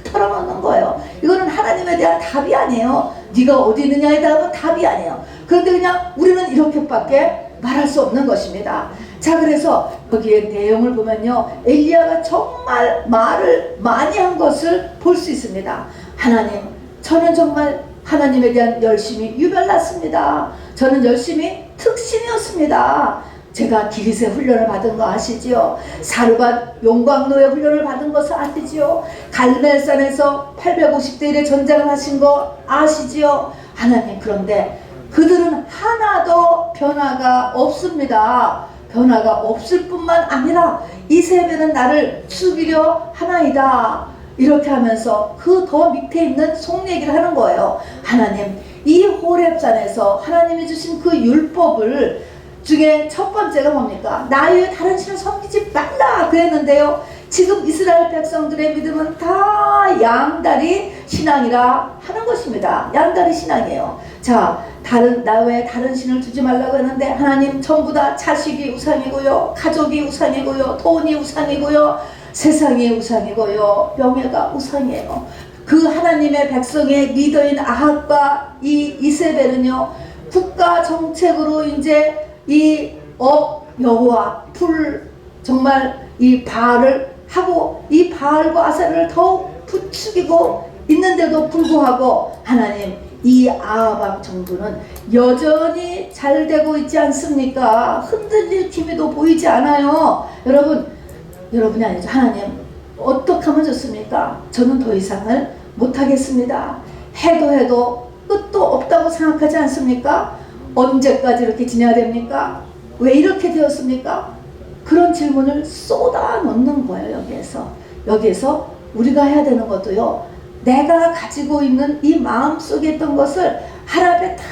털어놓는 거예요. 이거는 하나님에 대한 답이 아니에요. 네가 어디 있느냐에 대한 답이 아니에요. 그런데 그냥 우리는 이렇게밖에 말할 수 없는 것입니다. 자, 그래서 거기에 내용을 보면요, 엘리야가 정말 말을 많이 한 것을 볼 수 있습니다. 하나님, 저는 정말 하나님에 대한 열심이 유별났습니다. 저는 열심히 특신이었습니다. 제가 기리세 훈련을 받은 거 아시지요? 사르밧 용광로의 훈련을 받은 것을 아시지요? 갈멜산에서 850대 1의 전쟁을 하신 거 아시지요? 하나님, 그런데 그들은 하나도 변화가 없습니다. 변화가 없을 뿐만 아니라 이세벨은 나를 죽이려 하나이다. 이렇게 하면서 그 더 밑에 있는 속 얘기를 하는 거예요. 하나님, 이 호렙산에서 하나님이 주신 그 율법을 중에 첫 번째가 뭡니까? 나 외에 다른 신을 섬기지 말라 그랬는데요. 지금 이스라엘 백성들의 믿음은 다 양다리 신앙이라 하는 것입니다. 양다리 신앙이에요. 자, 나 외에 다른 신을 두지 말라고 했는데 하나님, 전부 다 자식이 우상이고요, 가족이 우상이고요, 돈이 우상이고요, 세상이 우상이고요, 명예가 우상이에요. 그 하나님의 백성의 리더인 아합과 이 이세벨은요, 국가 정책으로 이제 여호와 풀 정말 이 바알을 하고 이 바알과 아세라를 더욱 부추기고 있는데도 불구하고 하나님, 이 아합 정부는 여전히 잘 되고 있지 않습니까? 흔들릴 기미도 보이지 않아요. 여러분이 아니죠. 하나님, 어떻게 하면 좋습니까? 저는 더 이상을 못하겠습니다. 해도 끝도 없다고 생각하지 않습니까? 언제까지 이렇게 지내야 됩니까? 왜 이렇게 되었습니까? 그런 질문을 쏟아 놓는 거예요. 여기에서 우리가 해야 되는 것도요, 내가 가지고 있는 이 마음속에 있던 것을 하나님께 다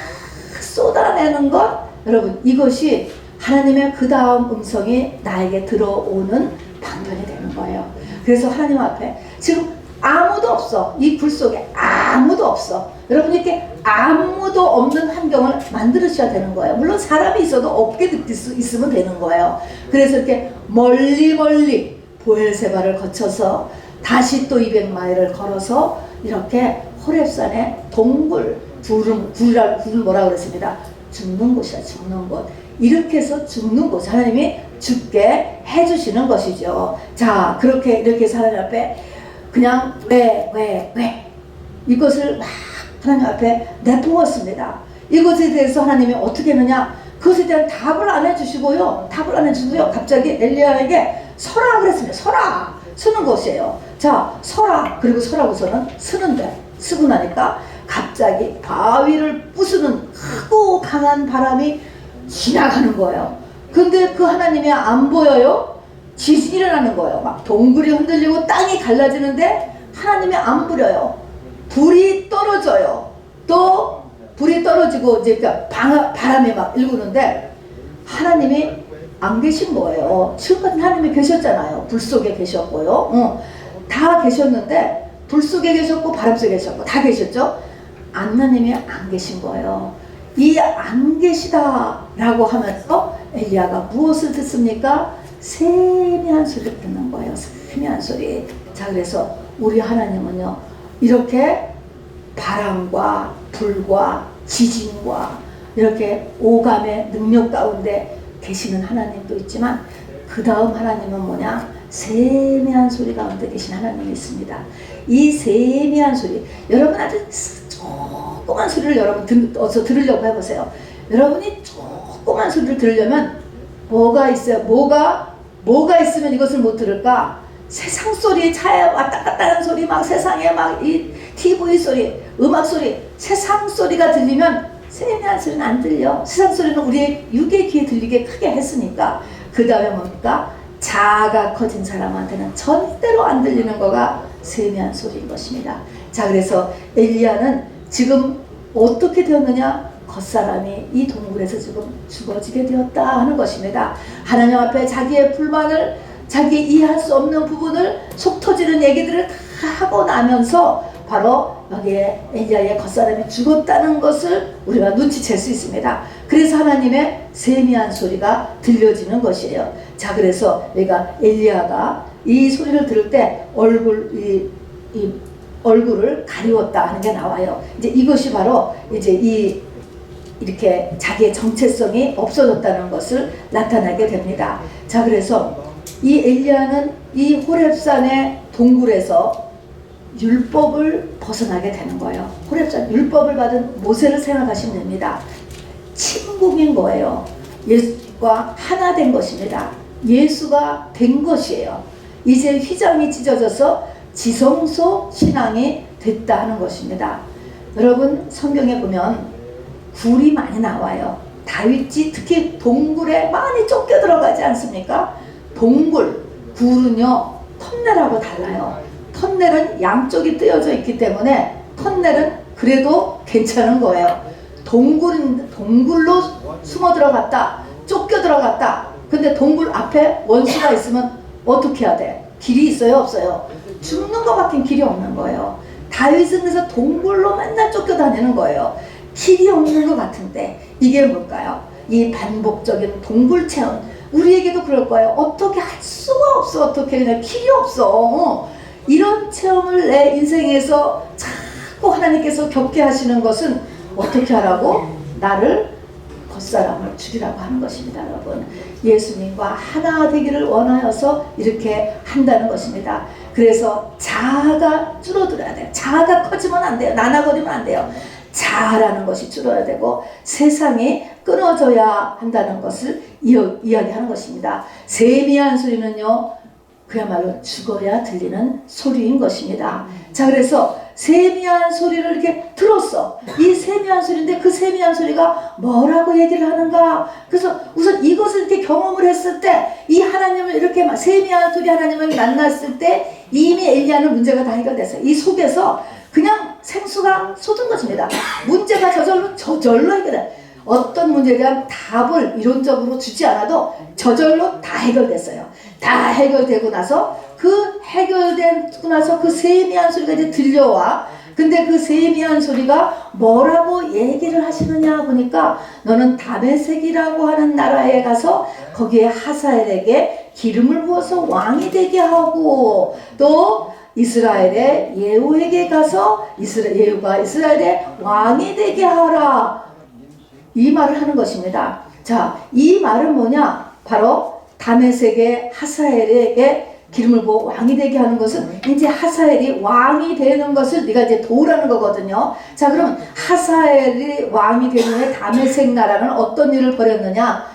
쏟아내는 것, 여러분, 이것이 하나님의 그 다음 음성이 나에게 들어오는 방편이 되는 거예요. 그래서 하나님 앞에 지금 아무도 없어. 이 굴 속에 아무도 없어. 여러분, 이렇게 아무도 없는 환경을 만들으셔야 되는 거예요. 물론 사람이 있어도 없게 느낄 수 있으면 되는 거예요. 그래서 이렇게 멀리 보엘세바를 거쳐서 다시 또 200마일을 걸어서 이렇게 호렙산의 동굴, 굴을 뭐라 그랬습니다. 죽는 곳이야, 죽는 곳. 이렇게 해서 죽는 곳, 하나님이 죽게 해주시는 것이죠. 자, 이렇게 해서 하나님 앞에 그냥 왜 이것을 막 하나님 앞에 내뿜었습니다. 이것에 대해서 하나님이 어떻게 했느냐, 그것에 대한 답을 안 해주시고요. 갑자기 엘리야에게 서라 그랬습니다. 서는 것이에요. 자, 서라. 그리고 서라고서는 쓰고 나니까 갑자기 바위를 부수는 크고 강한 바람이 지나가는 거예요. 근데 그 하나님이 안 보여요? 지진이 일어나는 거예요. 막 동굴이 흔들리고 땅이 갈라지는데 하나님이 안 보여요. 불이 떨어져요. 또 불이 떨어지고 이제 바람이 막 일구는데 하나님이 안 계신 거예요. 지금까지 하나님이 계셨잖아요. 불 속에 계셨고요. 다 계셨는데 불 속에 계셨고 바람 속에 계셨고 다 계셨죠. 하나님이 안 계신 거예요. 이 안 계시다라고 하면서 엘리야가 무엇을 듣습니까? 세미한 소리를 듣는 거예요. 세미한 소리. 자, 그래서 우리 하나님은요, 이렇게 바람과 불과 지진과 이렇게 오감의 능력 가운데 계시는 하나님도 있지만 그 다음 하나님은 뭐냐? 세미한 소리 가운데 계신 하나님이 있습니다. 이 세미한 소리, 여러분 아주 조그만 소리를 여러분 어서 들으려고 해보세요. 여러분이 조그만 소리를 들으려면 뭐가 있어요? 뭐가 있으면 이것을 못 들을까? 세상 소리, 차에 왔다 갔다 하는 소리, 막 세상에 막 이 TV 소리, 음악 소리, 세상 소리가 들리면 세미한 소리는 안 들려. 세상 소리는 우리의 육의 귀에 들리게 크게 했으니까. 그 다음에 뭡니까? 자아가 커진 사람한테는 절대로 안 들리는 거가 세미한 소리인 것입니다. 자, 그래서 엘리야는 지금 어떻게 되었느냐? 겉사람이 이 동굴에서 지금 죽어지게 되었다 하는 것입니다. 하나님 앞에 자기의 불만을, 자기 이해할 수 없는 부분을, 속 터지는 얘기들을 다 하고 나면서 바로 여기에 엘리야의 겉사람이 죽었다는 것을 우리가 눈치챌 수 있습니다. 그래서 하나님의 세미한 소리가 들려지는 것이에요. 자, 그래서 여기가 엘리야가 이 소리를 들을 때 얼굴을 가리웠다 하는 게 나와요. 이제 이것이 바로 이제 이렇게 자기의 정체성이 없어졌다는 것을 나타나게 됩니다. 자, 그래서 이 엘리야는 이 호렙산의 동굴에서 율법을 벗어나게 되는 거예요. 호렙산 율법을 받은 모세를 생각하시면 됩니다. 친국인 거예요. 예수와 하나 된 것입니다. 예수가 된 것이에요. 이제 휘장이 찢어져서 지성소 신앙이 됐다 하는 것입니다. 여러분 성경에 보면 굴이 많이 나와요. 다윗이 특히 동굴에 많이 쫓겨 들어가지 않습니까? 동굴, 굴은요 터널하고 달라요. 터널은 양쪽이 뜨여져 있기 때문에 터널은 그래도 괜찮은 거예요. 동굴은 동굴로 숨어 들어갔다, 쫓겨 들어갔다. 근데 동굴 앞에 원수가 있으면 어떻게 해야 돼? 길이 있어요, 없어요? 죽는 것밖에 길이 없는 거예요. 다윗은 그래서 동굴로 맨날 쫓겨다니는 거예요. 길이 없는 것 같은데 이게 뭘까요? 이 반복적인 동굴 체험. 우리에게도 그럴 거예요. 어떻게 할 수가 없어. 어떻게 그냥 길이 없어. 이런 체험을 내 인생에서 자꾸 하나님께서 겪게 하시는 것은 어떻게 하라고? 나를 겉사람을 죽이라고 하는 것입니다. 여러분 예수님과 하나 되기를 원하여서 이렇게 한다는 것입니다. 그래서 자아가 줄어들어야 돼요. 자아가 커지면 안 돼요. 나나거리면 안 돼요. 자아라는 것이 줄어야 되고 세상이 끊어져야 한다는 것을 이야기하는 것입니다. 세미한 소리는요 그야말로 죽어야 들리는 소리인 것입니다. 자, 그래서 세미한 소리를 이렇게 들었어. 이 세미한 소리인데 그 세미한 소리가 뭐라고 얘기를 하는가? 그래서 우선 이것을 이렇게 경험을 했을 때 이 하나님을 이렇게 세미한 소리 하나님을 만났을 때 이미 엘리야는 문제가 다 해결됐어요. 이 속에서 그냥 생수가 쏟은 것입니다. 문제가 저절로 해결돼. 어떤 문제에 대한 답을 이론적으로 주지 않아도 저절로 다 해결됐어요. 다 해결되고 나서 그 해결되고 나서 그 세미한 소리가 이제 들려와. 근데 그 세미한 소리가 뭐라고 얘기를 하시느냐 보니까 너는 다메섹이라고 하는 나라에 가서 거기에 하사엘에게 기름을 부어서 왕이 되게 하고 또 이스라엘의 예후에게 가서 예후가 이스라엘의 왕이 되게 하라. 이 말을 하는 것입니다. 자, 이 말은 뭐냐? 바로 다메섹의 하사엘에게 기름을 부어 왕이 되게 하는 것은 이제 하사엘이 왕이 되는 것을 네가 이제 도우라는 거거든요. 자, 그러면 하사엘이 왕이 되는 후에 다메섹 나라는 어떤 일을 벌였느냐?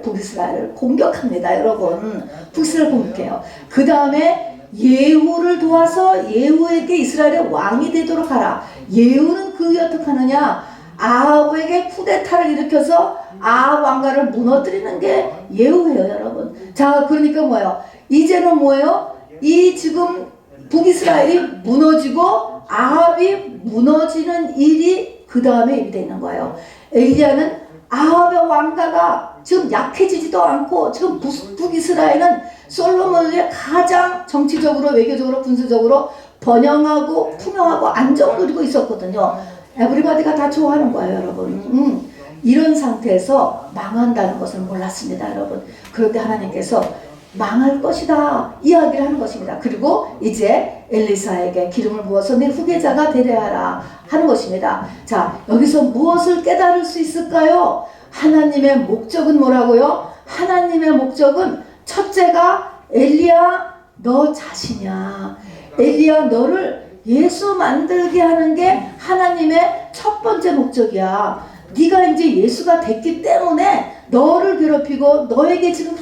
북이스라엘을 공격합니다. 여러분, 북이스라엘 공격해요. 그 다음에 예후를 도와서 예후에게 이스라엘의 왕이 되도록 하라. 예후는 그게 어떻게 하느냐? 아합에게 쿠데타를 일으켜서 아합 왕가를 무너뜨리는 게 예후예요, 여러분. 자, 그러니까 뭐예요? 이제는 뭐예요? 이 지금 북이스라엘이 무너지고 아합이 무너지는 일이 그 다음에 일이 되는 거예요. 엘리야는 아합의 왕가가 지금 약해지지도 않고 지금 북이스라엘은 솔로몬의 가장 정치적으로 외교적으로 군사적으로 번영하고 풍요하고 안정을 누리고 있었거든요. 에브리바디가 다 좋아하는 거예요, 여러분. 이런 상태에서 망한다는 것을 몰랐습니다, 여러분. 그런데 하나님께서 망할 것이다 이야기를 하는 것입니다. 그리고 이제 엘리사에게 기름을 부어서 내 후계자가 되려 하라 하는 것입니다. 자, 여기서 무엇을 깨달을 수 있을까요? 하나님의 목적은 뭐라고요? 하나님의 목적은 첫째가 엘리야 너 자신이야. 엘리야 너를 예수 만들게 하는 게 하나님의 첫 번째 목적이야. 네가 이제 예수가 됐기 때문에 너를 괴롭히고 너에게 지금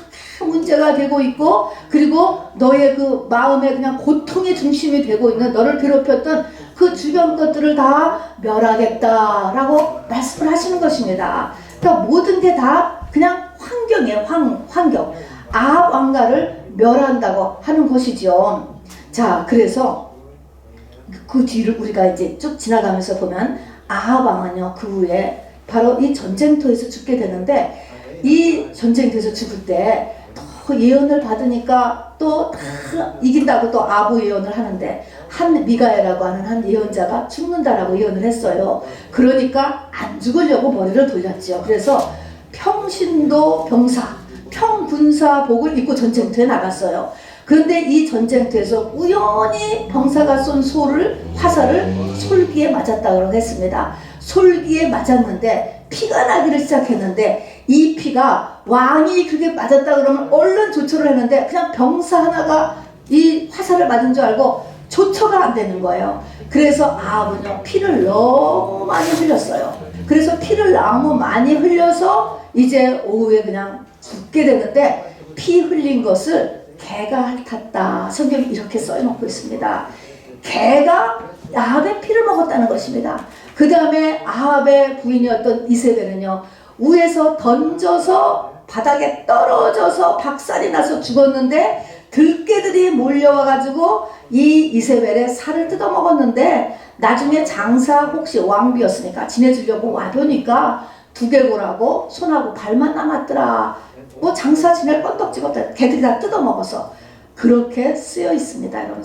문제가 되고 있고 그리고 너의 그 마음에 그냥 고통의 중심이 되고 있는 너를 괴롭혔던 그 주변 것들을 다 멸하겠다라고 말씀을 하시는 것입니다. 그러니까 모든 게 다 그냥 환경이에요. 환경. 아합 왕가를 멸한다고 하는 것이죠. 자, 그래서 그 뒤를 우리가 이제 쭉 지나가면서 보면 아합 왕은요 그 후에 바로 이 전쟁터에서 죽게 되는데 이 전쟁터에서 죽을 때 또 예언을 받으니까 또 다 이긴다고 또 아부 예언을 하는데 한 미가엘이라고 하는 한 예언자가 죽는다라고 예언을 했어요. 그러니까 안 죽으려고 머리를 돌렸죠. 그래서 평신도 병사, 평군사복을 입고 전쟁터에 나갔어요. 그런데 이 전쟁터에서 우연히 병사가 쏜 화살을 솔기에 맞았다고 했습니다. 솔기에 맞았는데 피가 나기를 시작했는데 이 피가 왕이 그렇게 맞았다 그러면 얼른 조처를 했는데 그냥 병사 하나가 이 화살을 맞은 줄 알고 조처가 안 되는 거예요. 그래서 아합은요 피를 너무 많이 흘렸어요. 그래서 피를 너무 많이 흘려서 이제 오후에 그냥 죽게 되는데, 피 흘린 것을 개가 핥았다. 성경이 이렇게 써놓고 있습니다. 개가 아합의 피를 먹었다는 것입니다. 그 다음에 아합의 부인이었던 이세벨은요 위에서 던져서 바닥에 떨어져서 박살이 나서 죽었는데, 들개들이 몰려와가지고 이 이세벨의 살을 뜯어먹었는데, 나중에 장사 혹시 왕비였으니까 지내주려고 와보니까 두개골하고 손하고 발만 남았더라. 뭐 장사 지낼 껌떡지겁다. 개들이 다 뜯어먹어서. 그렇게 쓰여 있습니다. 여러분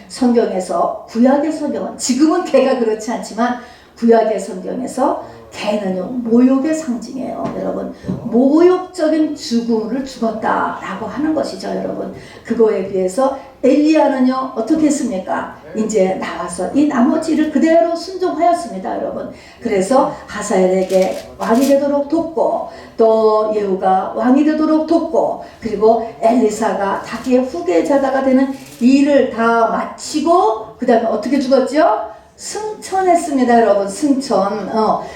성경에서 구약의 성경은, 지금은 개가 그렇지 않지만 구약의 성경에서 개는요 모욕의 상징이에요. 여러분 모욕적인 죽음을 죽었다라고 하는 것이죠. 여러분 그거에 비해서 엘리야는요 어떻게 했습니까? 이제 나와서 이 나머지를 그대로 순종하였습니다. 여러분 그래서 하사엘에게 왕이 되도록 돕고, 또 예후가 왕이 되도록 돕고, 그리고 엘리사가 자기의 후계자가 되는 일을 다 마치고, 그 다음에 어떻게 죽었죠? 승천했습니다. 여러분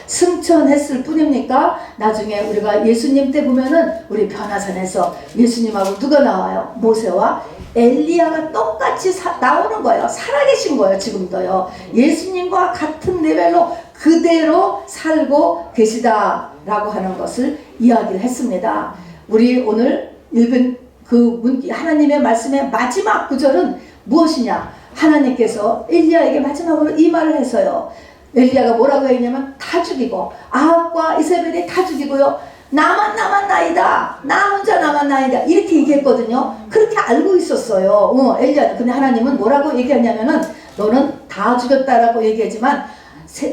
승천했을 뿐입니까? 나중에 우리가 예수님 때 보면은 우리 변화산에서 예수님하고 누가 나와요? 모세와 엘리야가 똑같이 나오는 거예요. 살아계신 거예요. 지금도요 예수님과 같은 레벨로 그대로 살고 계시다라고 하는 것을 이야기를 했습니다. 우리 오늘 읽은 그 하나님의 말씀의 마지막 구절은 무엇이냐? 하나님께서 엘리야에게 마지막으로 이 말을 해서요 엘리야가 뭐라고 했냐면 다 죽이고, 아합과 이세벨이 다 죽이고요 나만 남았나이다, 나 혼자 남았나이다 이렇게 얘기했거든요. 그렇게 알고 있었어요 엘리야는. 근데 하나님은 뭐라고 얘기하냐면은 너는 다 죽였다라고 얘기하지만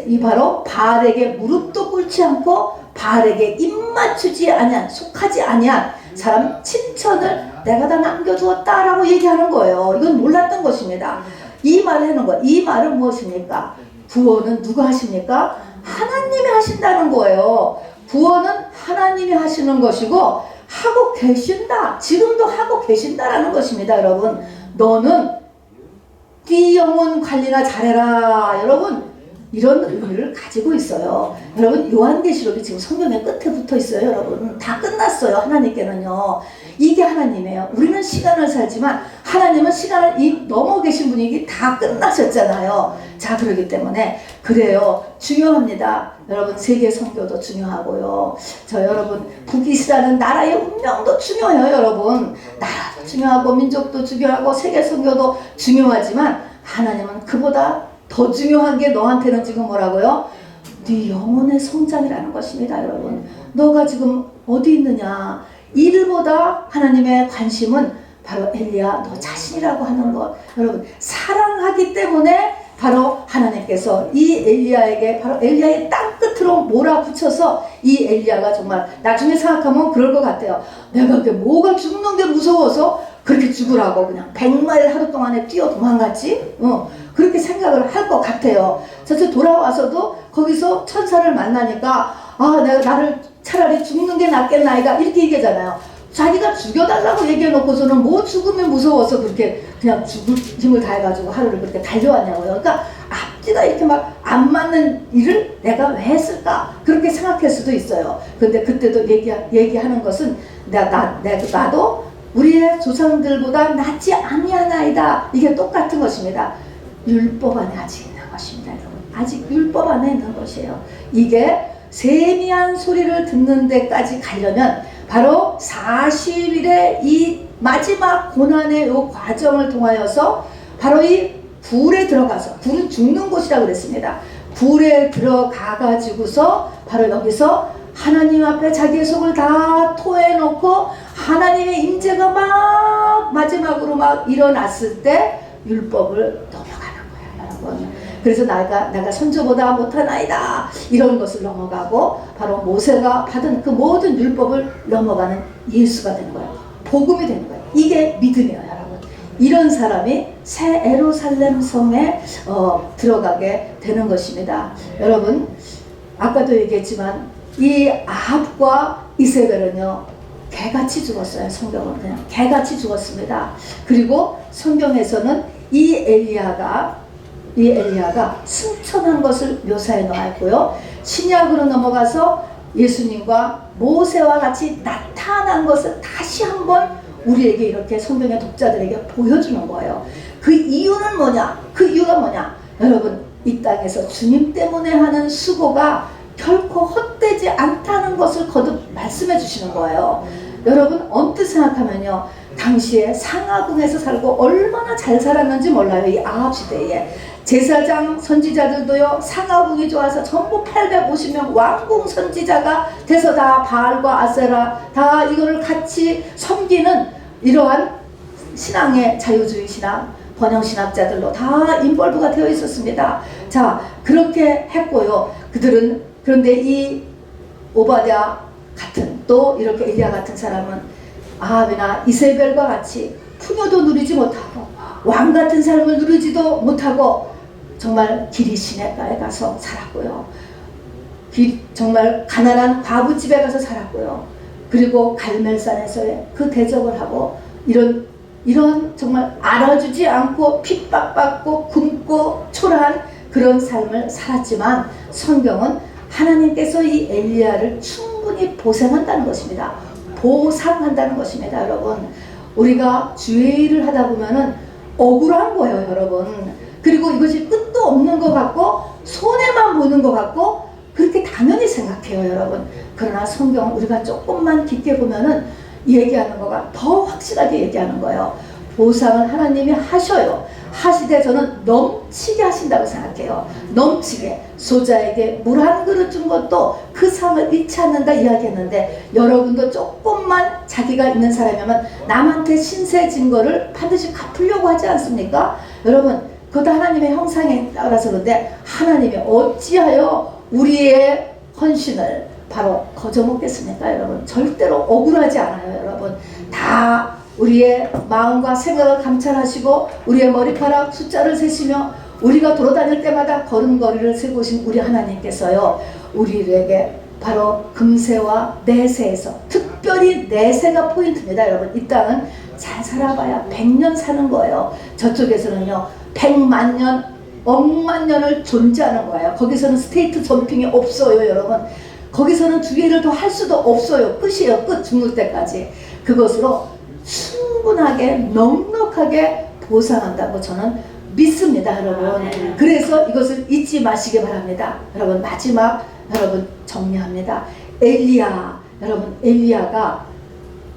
이 바로 바알에게 무릎도 꿇지 않고 바알에게 입맞추지 아니한, 속하지 아니한 사람 7천을 내가 다 남겨두었다라고 얘기하는 거예요. 이건 몰랐던 것입니다. 이 말을 하는 거예요. 이 말은 무엇입니까? 구원은 누가 하십니까? 하나님이 하신다는 거예요. 구원은 하나님이 하시는 것이고 하고 계신다. 지금도 하고 계신다라는 것입니다. 여러분 너는 네 영혼 관리나 잘해라. 여러분 이런 의미를 가지고 있어요. 여러분 요한계시록이 지금 성경의 끝에 붙어 있어요. 여러분 다 끝났어요. 하나님께는요 이게 하나님이에요. 우리는 시간을 살지만 하나님은 시간을 넘어 계신 분이 다 끝나셨잖아요. 자 그렇기 때문에 그래요 중요합니다. 여러분 세계 선교도 중요하고요 여러분 북이스라엘 나라의 운명도 중요해요. 여러분 나라도 중요하고 민족도 중요하고 세계 선교도 중요하지만 하나님은 그보다 더 중요한 게 너한테는 지금 뭐라고요? 네 영혼의 성장이라는 것입니다. 여러분 너가 지금 어디 있느냐, 이들보다 하나님의 관심은 바로 엘리야 너 자신이라고 하는 것. 여러분 사랑하기 때문에 바로 하나님께서 이 엘리야에게 바로 엘리야의 땅끝으로 몰아붙여서 이 엘리야가 정말 나중에 생각하면 그럴 것 같아요. 내가 뭐가 죽는 게 무서워서 그렇게 죽으라고 그냥 100마일 하루 동안에 뛰어 도망갔지? 그렇게 생각을 할 것 같아요. 저쪽 돌아와서도 거기서 천사를 만나니까 내가 나를 차라리 죽는 게 낫겠나이다 이렇게 얘기하잖아요. 자기가 죽여달라고 얘기해놓고서는 뭐 죽으면 무서워서 그렇게 그냥 죽을 힘을 다해가지고 하루를 그렇게 달려왔냐고요. 그러니까 앞뒤가 이렇게 막 안 맞는 일을 내가 왜 했을까 그렇게 생각할 수도 있어요. 근데 그때도 얘기하는 것은 나도 우리의 조상들보다 낫지 아니하나이다. 이게 똑같은 것입니다. 율법 안에 아직 있는 것입니다. 여러분 아직 율법 안에 있는 것이에요. 이게 세미한 소리를 듣는 데까지 가려면 바로 40일의 이 마지막 고난의 이 과정을 통하여서 바로 이 굴에 들어가서, 굴은 죽는 곳이라고 그랬습니다. 굴에 들어가 가지고서 바로 여기서 하나님 앞에 자기의 속을 다 토해놓고 하나님의 임재가 막 마지막으로 막 일어났을 때 율법을 넘어가는 거예요. 여러분 그래서 내가 선조보다 못하나이다 이런 것을 넘어가고 바로 모세가 받은 그 모든 율법을 넘어가는 예수가 되는 거예요. 복음이 되는 거예요. 이게 믿음이에요. 여러분 이런 사람이 새 예루살렘 성에 들어가게 되는 것입니다. 여러분 아까도 얘기했지만 이 아합과 이세벨은요 개같이 죽었어요. 성경은 그냥 개같이 죽었습니다. 그리고 성경에서는 이 엘리야가 승천한 것을 묘사해 놓았고요. 신약으로 넘어가서 예수님과 모세와 같이 나타난 것을 다시 한번 우리에게 이렇게 성경의 독자들에게 보여주는 거예요. 그 이유는 뭐냐? 그 이유가 뭐냐? 여러분, 이 땅에서 주님 때문에 하는 수고가 결코 헛되지 않다는 것을 거듭 말씀해 주시는 거예요. 여러분, 언뜻 생각하면요, 당시에 상하궁에서 살고 얼마나 잘 살았는지 몰라요. 이 아합 시대에 제사장 선지자들도요, 상하궁이 좋아서 전부 850명 왕궁 선지자가 돼서 다 바알과 아세라 다 이거를 같이 섬기는 이러한 신앙의 자유주의 신앙, 번영신학자들로 다 인벌브가 되어 있었습니다. 자, 그렇게 했고요. 그들은, 그런데 이 오바댜 같은, 또 이렇게 엘리야 같은 사람은 아합이나 이세벨과 같이 풍요도 누리지 못하고 왕 같은 삶을 누리지도 못하고 정말 길이 시냇가에 가서 살았고요. 정말 가난한 과부 집에 가서 살았고요. 그리고 갈멜산에서의 그 대접을 하고 이런 정말 알아주지 않고 핍박받고 굶고 초라한 그런 삶을 살았지만, 성경은 하나님께서 이 엘리야를 충분히 보상한다는 것입니다. 보상한다는 것입니다. 여러분, 우리가 주의 일을 하다 보면은 억울한 거예요, 여러분. 그리고 이것이 끝도 없는 것 같고 손해만 보는 것 같고 그렇게 당연히 생각해요, 여러분. 그러나 성경 우리가 조금만 깊게 보면은 얘기하는 거가 더 확실하게 얘기하는 거예요. 보상을 하나님이 하셔요. 하시되 저는 넘치게 하신다고 생각해요. 넘치게. 소자에게 물 한 그릇 준 것도 그 상을 잃지 않는다 이야기했는데, 여러분도 조금만 자기가 있는 사람이면 남한테 신세 진 거를 반드시 갚으려고 하지 않습니까? 여러분, 그것도 하나님의 형상에 따라서 그런데 하나님이 어찌하여 우리의 헌신을 바로 거저먹겠습니까? 여러분, 절대로 억울하지 않아요. 여러분, 다 우리의 마음과 생각을 감찰하시고 우리의 머리카락 숫자를 세시며 우리가 돌아다닐 때마다 걸음걸이를 세고 오신 우리 하나님께서요, 우리에게 바로 금세와 내세에서, 특별히 내세가 포인트입니다. 여러분, 이 땅은 잘 살아봐야 100년 사는 거예요. 저쪽에서는요 100만 년, 억만 년을 존재하는 거예요. 거기서는 스테이트 점핑이 없어요. 여러분, 거기서는 두 개를 더 할 수도 없어요. 끝이에요. 끝. 죽을 때까지. 그것으로 충분하게 넉넉하게 보상한다고 저는 믿습니다, 여러분. 그래서 이것을 잊지 마시기 바랍니다. 여러분, 마지막 여러분 정리합니다. 엘리야, 여러분, 엘리야가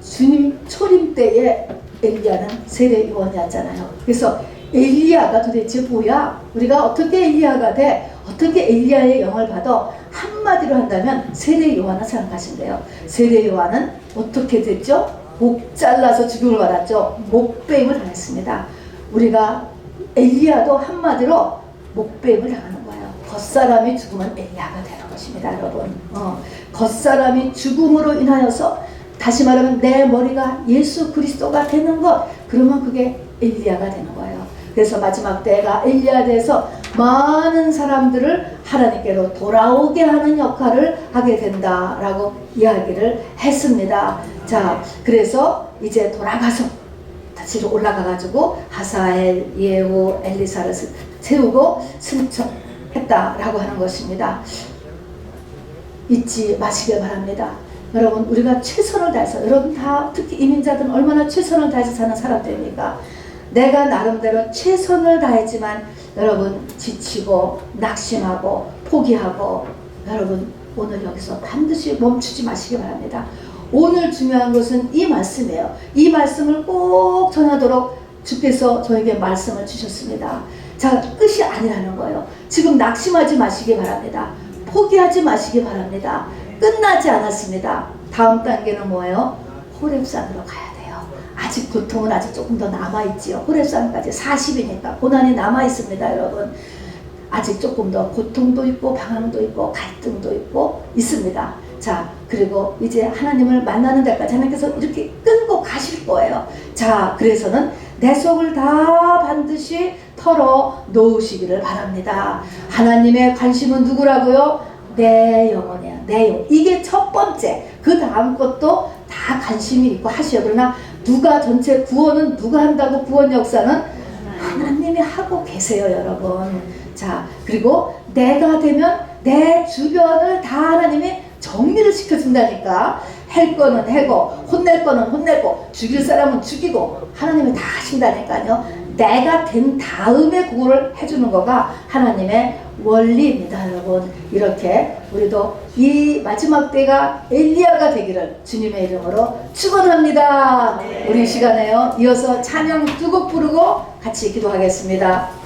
주님 초림 때에 엘리야는 세례 요한이었잖아요. 그래서 엘리야가 도대체 뭐야? 우리가 어떻게 엘리야가 돼? 어떻게 엘리야의 영을 받아? 한마디로 한다면 세례 요한을 생각하신대요. 세례 요한은 어떻게 됐죠? 목 잘라서 죽음을 받았죠. 목배임을 당했습니다. 우리가 엘리야도 한마디로 목배임을 당하는 거예요. 겉사람이 죽으면 엘리야가 되는 것입니다, 여러분. 겉사람이 죽음으로 인하여서, 다시 말하면 내 머리가 예수 그리스도가 되는 것, 그러면 그게 엘리야가 되는 거예요. 그래서 마지막 때가 엘리야에 대해서 많은 사람들을 하나님께로 돌아오게 하는 역할을 하게 된다라고 이야기를 했습니다. 자, 그래서 이제 돌아가서 다시 올라가가지고 하사엘, 예후, 엘리사를 세우고 승천했다라고 하는 것입니다. 잊지 마시길 바랍니다. 여러분, 우리가 최선을 다해서, 여러분 다 특히 이민자들은 얼마나 최선을 다해서 사는 사람들입니까? 내가 나름대로 최선을 다했지만 여러분 지치고 낙심하고 포기하고, 여러분 오늘 여기서 반드시 멈추지 마시기 바랍니다. 오늘 중요한 것은 이 말씀이에요. 이 말씀을 꼭 전하도록 주께서 저에게 말씀을 주셨습니다. 자, 끝이 아니라는 거예요. 지금 낙심하지 마시기 바랍니다. 포기하지 마시기 바랍니다. 끝나지 않았습니다. 다음 단계는 뭐예요? 호렙산으로 가야 돼요. 아직 고통은 아직 조금 더 남아있지요. 호렙산까지 40이니까 고난이 남아있습니다, 여러분. 아직 조금 더 고통도 있고 방황도 있고 갈등도 있고 있습니다. 자, 그리고 이제 하나님을 만나는 데까지 하나님께서 이렇게 끌고 가실 거예요. 자, 그래서는 내 속을 다 반드시 털어 놓으시기를 바랍니다. 하나님의 관심은 누구라고요? 내 영혼이야. 내 영혼. 이게 첫 번째. 그 다음 것도 다 관심이 있고 하시오. 그러나 누가 전체 구원은 누가 한다고? 구원 역사는 하나님 주님이 하고 계세요, 여러분. 자, 그리고 내가 되면 내 주변을 다 하나님이 정리를 시켜준다니까. 할 거는 해고, 혼낼 거는 혼내고, 죽일 사람은 죽이고, 하나님이 다 하신다니까요. 내가 된 다음에 그거를 해주는 거가 하나님의 원리입니다, 여러분. 이렇게 우리도 이 마지막 때가 엘리야가 되기를 주님의 이름으로 축원합니다. 우리 이 시간에요, 이어서 찬양 두 곡 부르고 같이 기도하겠습니다.